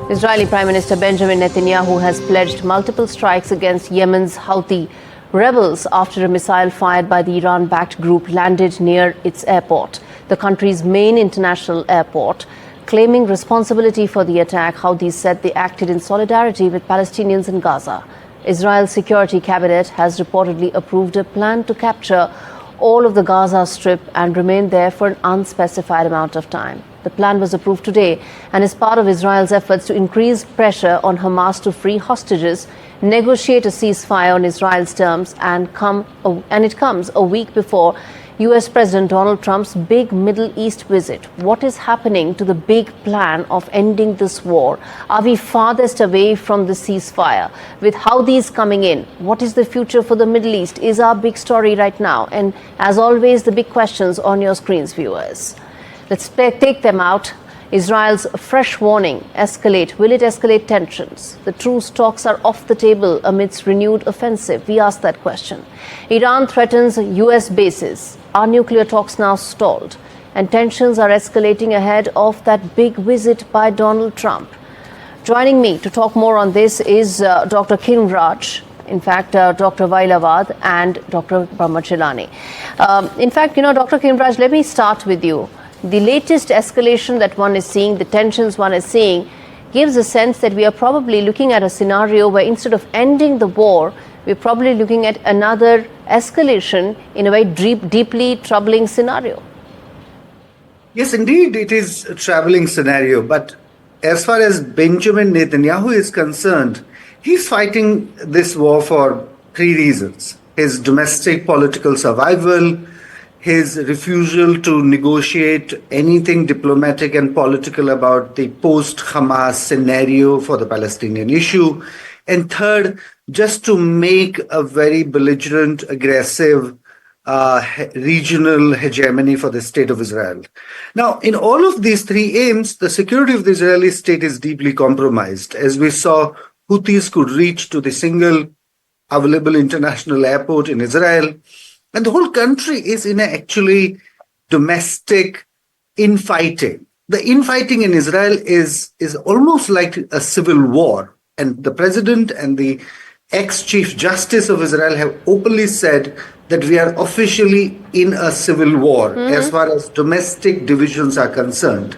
Israeli Prime Minister Benjamin Netanyahu has pledged multiple strikes against Yemen's Houthi rebels after a missile fired by the Iran-backed group landed near its airport, the country's main international airport. Claiming responsibility for the attack, Houthis said they acted in solidarity with Palestinians in Gaza. Israel's security cabinet has reportedly approved a plan to capture all of the Gaza Strip and remain there for an unspecified amount of time. The plan was approved today and is part of Israel's efforts to increase pressure on Hamas to free hostages, negotiate a ceasefire on Israel's terms, and it comes a week before US President Donald Trump's big Middle East visit. What is happening to the big plan of ending this war? Are we farthest away from the ceasefire? With Houthis coming in, what is the future for the Middle East is our big story right now. And as always, the big questions on your screens, viewers. Let's take them out. Israel's fresh warning, escalate. Will it escalate tensions? The truce talks are off the table amidst renewed offensive. We ask that question. Iran threatens US bases. Are nuclear talks now stalled? And tensions are escalating ahead of that big visit by Donald Trump. Joining me to talk more on this is Dr. Kinraj. In fact, Dr. Vailavad and Dr. Brahmachelani. In fact, Dr. Kinraj, let me start with you. The latest escalation that one is seeing, the tensions one is seeing, gives a sense that we are probably looking at a scenario where instead of ending the war, we're probably looking at another escalation in a very deeply troubling scenario. Yes, indeed, it is a troubling scenario. But as far as Benjamin Netanyahu is concerned, he's fighting this war for three reasons: his domestic political survival, his refusal to negotiate anything diplomatic and political about the post-Hamas scenario for the Palestinian issue, and third, just to make a very belligerent, aggressive regional hegemony for the state of Israel. Now, in all of these three aims, the security of the Israeli state is deeply compromised. As we saw, Houthis could reach to the single available international airport in Israel. And the whole country is in actually domestic infighting. The infighting in Israel is almost like a civil war. And the president and the ex-chief justice of Israel have openly said that we are officially in a civil war as far as domestic divisions are concerned.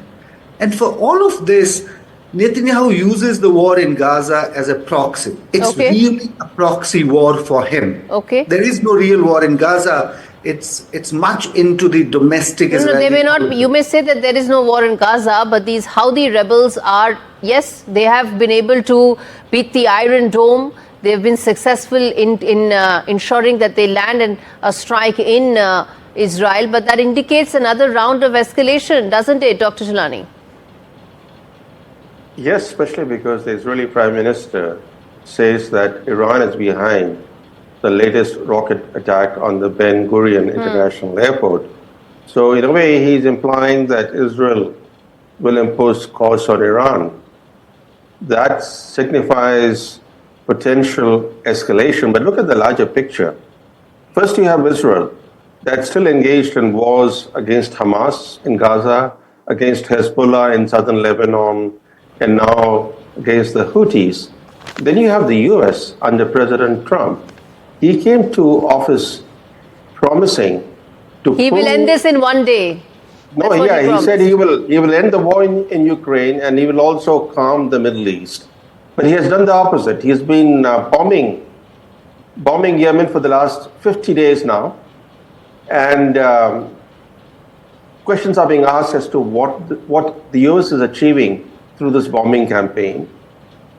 And for all of this, Netanyahu uses the war in Gaza as a proxy. It's really a proxy war for him. There is no real war in Gaza. It's much into the domestic Israeli they may not. You may say that there is no war in Gaza, but these Houthi rebels are, yes, they have been able to beat the Iron Dome. They've been successful in ensuring that they land and a strike in Israel. But that indicates another round of escalation, doesn't it, Dr. Jalani? Yes, especially because the Israeli Prime Minister says that Iran is behind the latest rocket attack on the Ben Gurion International Airport. So in a way, he's implying that Israel will impose costs on Iran. That signifies potential escalation. But look at the larger picture. First, you have Israel that's still engaged in wars against Hamas in Gaza, against Hezbollah in southern Lebanon, and now against the Houthis. Then you have the US under President Trump. He came to office promising to He will end this in one day. No, he said he will end the war in Ukraine, and he will also calm the Middle East. But he has done the opposite. He has been bombing Yemen for the last 50 days now. And questions are being asked as to what the US is achieving through this bombing campaign.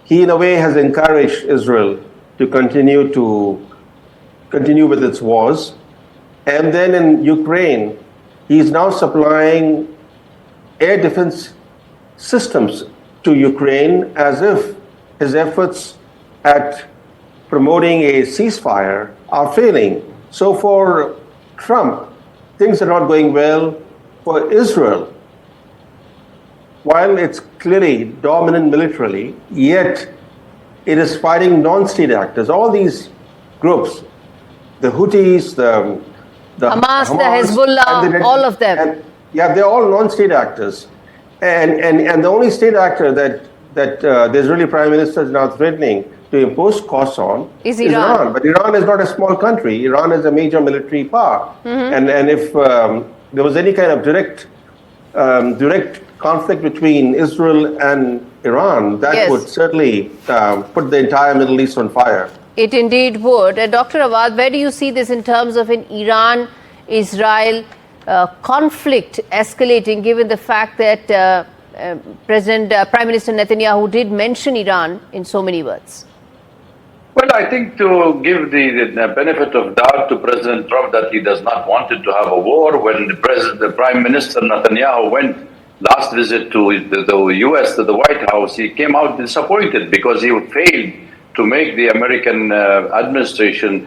He, in a way, has encouraged Israel to continue with its wars. And then in Ukraine, he's now supplying air defense systems to Ukraine as if his efforts at promoting a ceasefire are failing. So for Trump, things are not going well. For Israel, while it's clearly dominant militarily, yet it is fighting non-state actors. All these groups, the Houthis, the Hamas, the Hezbollah, all of them. They're all non-state actors. And the only state actor that that the Israeli Prime Minister is now threatening to impose costs on is Iran. But Iran is not a small country. Iran is a major military power. And if there was any kind of direct conflict between Israel and Iran, that would certainly put the entire Middle East on fire. It indeed would. Dr. Awad, where do you see this in terms of an Iran-Israel conflict escalating, given the fact that Prime Minister Netanyahu did mention Iran in so many words? Well, I think to give the benefit of doubt to President Trump that he does not want to have a war, when the Prime Minister Netanyahu went last visit to the US, to the White House, he came out disappointed because he failed to make the American administration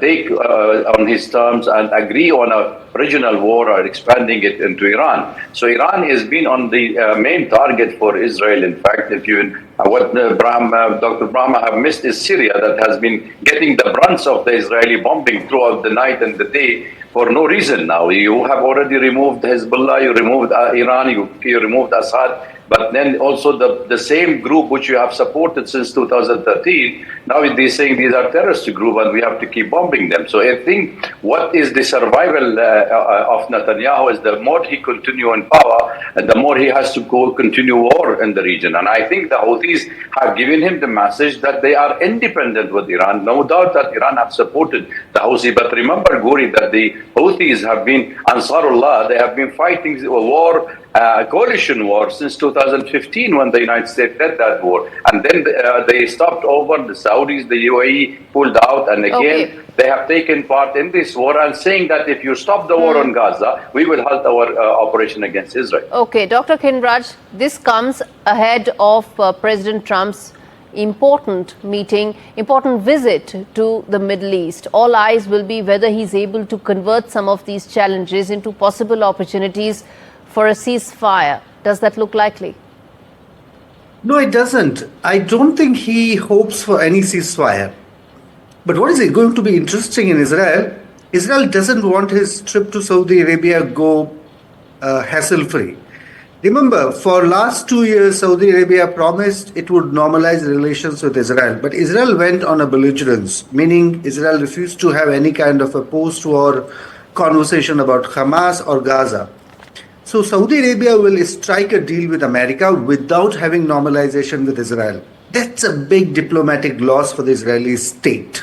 take on his terms and agree on a regional war or expanding it into Iran. So Iran has been on the main target for Israel. In fact, if you what Dr. Brahma have missed is Syria, that has been getting the brunt of the Israeli bombing throughout the night and the day for no reason now. You have already removed Hezbollah, you removed Iran, you removed Assad, but then also the same group which you have supported since 2013, now they're saying these are terrorist group and we have to keep bombing them. So I think what is the survival of Netanyahu is the more he continue in power, and the more he has to continue war in the region. And I think the Houthis have given him the message that they are independent with Iran. No doubt that Iran have supported the Houthi, but remember, Guri, that the Houthis have been Ansarullah. They have been fighting a war, coalition war, since 2015 when the United States led that war. And then they stopped over, the Saudis, the UAE pulled out, and again they have taken part in this war and saying that if you stop the war on Gaza, we will halt our operation against Israel. Okay, Dr. Kinraj, this comes ahead of President Trump's important visit to the Middle East. All eyes will be whether he's able to convert some of these challenges into possible opportunities for a ceasefire. Does that look likely? No, it doesn't. I don't think he hopes for any ceasefire. But what is going to be interesting in Israel? Israel doesn't want his trip to Saudi Arabia go hassle-free. Remember, for last 2 years, Saudi Arabia promised it would normalize relations with Israel. But Israel went on a belligerence, meaning Israel refused to have any kind of a post-war conversation about Hamas or Gaza. So Saudi Arabia will strike a deal with America without having normalization with Israel. That's a big diplomatic loss for the Israeli state.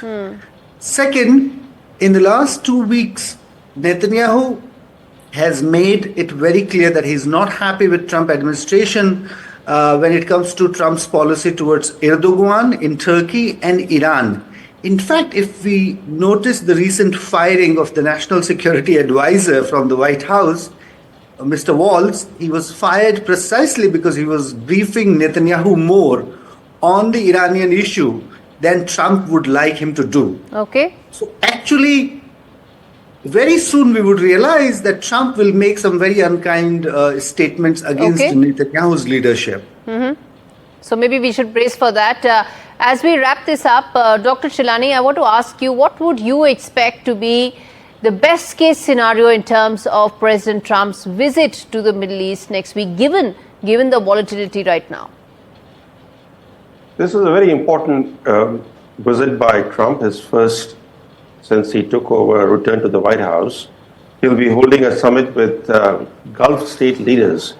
Second, in the last 2 weeks, Netanyahu has made it very clear that he's not happy with Trump administration when it comes to Trump's policy towards Erdogan in Turkey and Iran. In fact, if we notice the recent firing of the National Security Advisor from the White House, Mr. Waltz, he was fired precisely because he was briefing Netanyahu more on the Iranian issue than Trump would like him to do. Okay. So actually, very soon we would realize that Trump will make some very unkind statements against Netanyahu's leadership. So maybe we should brace for that. As we wrap this up, Dr. Shilani, I want to ask you, what would you expect to be the best case scenario in terms of President Trump's visit to the Middle East next week, given the volatility right now? This is a very important visit by Trump, his first since he took over, returned to the White House. He'll be holding a summit with Gulf state leaders.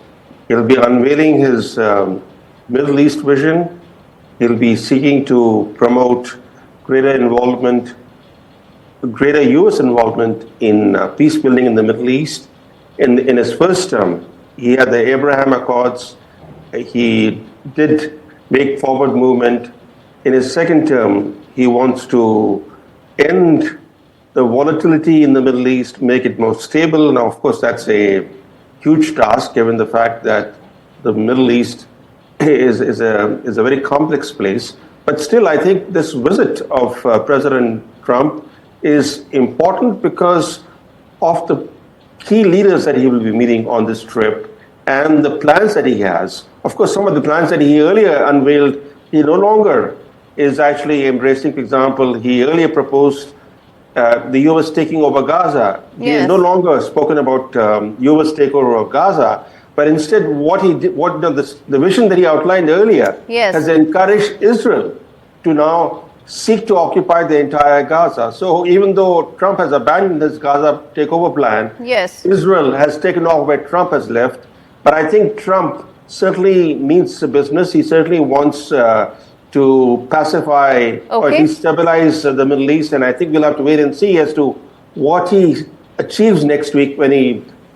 He'll be unveiling his Middle East vision. He'll be seeking to promote greater U.S. involvement in peace building in the Middle East. In his first term, he had the Abraham Accords. He did make forward movement. In his second term, he wants to end the volatility in the Middle East, make it more stable. Now, of course, that's a huge task, given the fact that the Middle East is a very complex place. But still, I think this visit of President Trump is important because of the key leaders that he will be meeting on this trip and the plans that he has. Of course, some of the plans that he earlier unveiled, he no longer is actually embracing. For example, he earlier proposed the U.S. taking over Gaza. He has no longer spoken about U.S. takeover of Gaza, But instead, what he did, the vision that he outlined earlier, Yes. has encouraged Israel to now seek to occupy the entire Gaza. So even though Trump has abandoned his Gaza takeover plan, Yes. Israel has taken off where Trump has left. But I think Trump certainly means the business. He certainly wants to pacify or at least stabilize the Middle East. And I think we'll have to wait and see as to what he achieves next week when he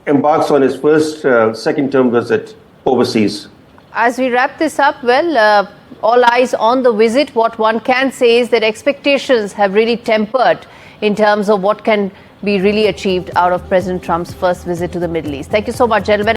embarks on his first second-term visit overseas. As we wrap this up, well, all eyes on the visit. What one can say is that expectations have really tempered in terms of what can be really achieved out of President Trump's first visit to the Middle East. Thank you so much, gentlemen.